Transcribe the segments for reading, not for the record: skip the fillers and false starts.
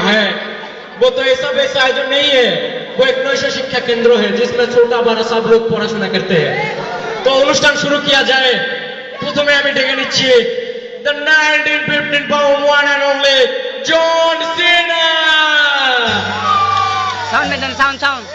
है वो तो ऐसा वैसा आयोजन नहीं है, वो एक नैश शिक्षा केंद्र है जिसमें छोटा बड़ा सब लोग पढ़ाशोना करते हैं। तो अनुष्ठान शुरू किया जाए। प्रथमे আমি ডেকে নিচ্ছি the 1915 pound one and only John Cena. Sound man, sound.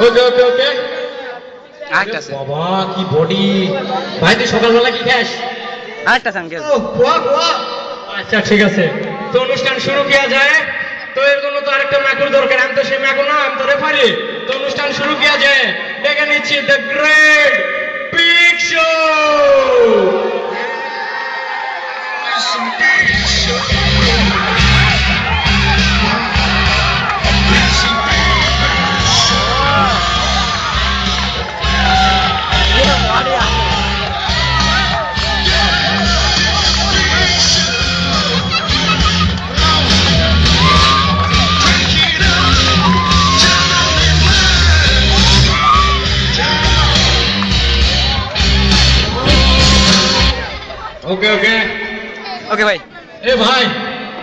ওকে আরেকটা আছে, বাবা কি বডি ভাই, তুই সকালবেলা কি খাস? আরেকটা সংকেত। আচ্ছা ঠিক আছে, তো অনুষ্ঠান শুরু কিয়া যায়। তো এর জন্য তো আরেকটা ম্যাকুর দরকার, আমি তো সেই ম্যাকু না, আমি তো রেফারি। তো অনুষ্ঠান শুরু কিয়া যায়, ডেকে নিচ্ছি দ্য গ্রেট বিগ শো। ওকে ভাই। এ ভাই,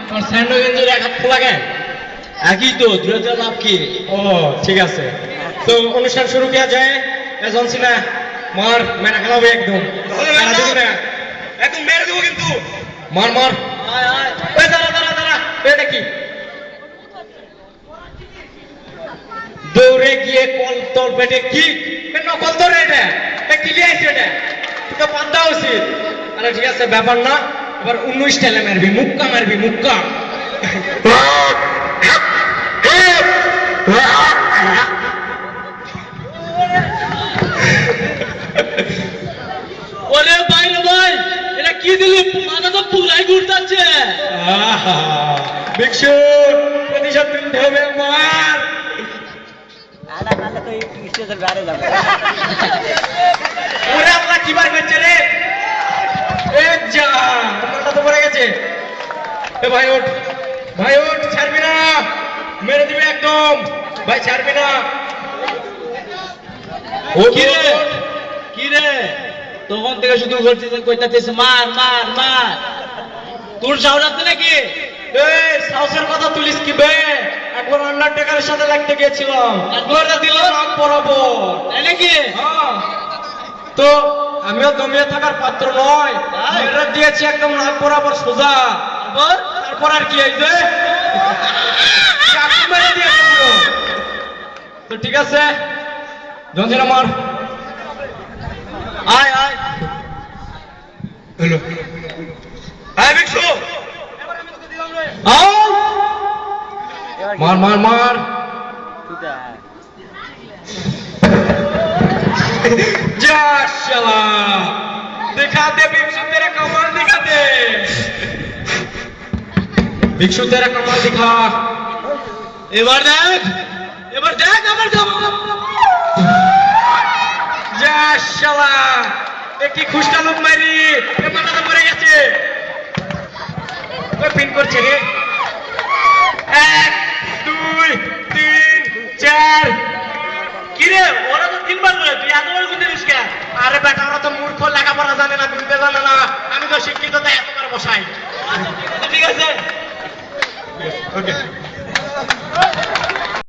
তোর স্যান্ডো গেঞ্জির এক হাত খোলা কেন? একই তো, 2000 লাভ কি? ও ঠিক আছে, তো অনুষ্ঠান শুরু কিয়া যায়। জন সিনা মার মেরা খেলাবে একদম, একদম মেরে দেবো কিন্তু। মার দাঁড়া, এটা কি? দৌড়ে গিয়ে কল তোর পেটে কি নকল তোর, এটা কি লিয়ে আইছে? এটা তোকে বাদ দেওয়া উচিত। আরে ঠিক আছে, ব্যাপার না, এবার 19 স্টাইলে মারবি, মুক্কা। ওরে ভাই এটা কি দিলি? মাথা তো পুরাই ঘুরতাছে। বিক্ষু প্রতিশোধ নিতে হবে, মার। ওরে আমরা কি বার করছে রে? মাথা তো পড়ে গেছে। এ ভাই ওঠ, ছাড়বি না, মেরে দিবি একদম ভাই, ছাড়বি না। ও কি রে তখন থেকে শুধু কইতাছিস মার। তোর সাহস আছে নাকি? সাহসের কথা তুলিস কি বে? একবার আন্ডারটেকারের সাথে লাগতে গিয়েছিলাম, দিল নাক বরাবর নাকি? তো আমিও দমিয়ে থাকার পাত্র নয়, মেরে দিয়েছি একদম নাক বরাবর সোজা। তারপর আর কি, এই যে চাকু মেরে দিয়েছি পুরো। তো ঠিক আছে, জনসিনা মার। আয় হ্যালো বিক্ষু, মার। जा शाला, दिखा दे भिक्षु तेरा कमाल, दिखा दे भिक्षु तेरा कमाल दिखा। এবার দেখ আমার जा शाला, একটি খুশকা লোক মারি, মাথাটা পড়ে গেছে। ওই পিন করছে রে, 1 2 3 4। কিরে ওরা তো 3 বার বলে, তুই এতবার গুনতে দিস কেন? আরে বেটা, ওরা তো মূর্খ, লেখাপড়া জানে না, গুনতে জানে না। আমি তো শিক্ষিত, তাই এতবার বসাই। ঠিক আছে। ওকে।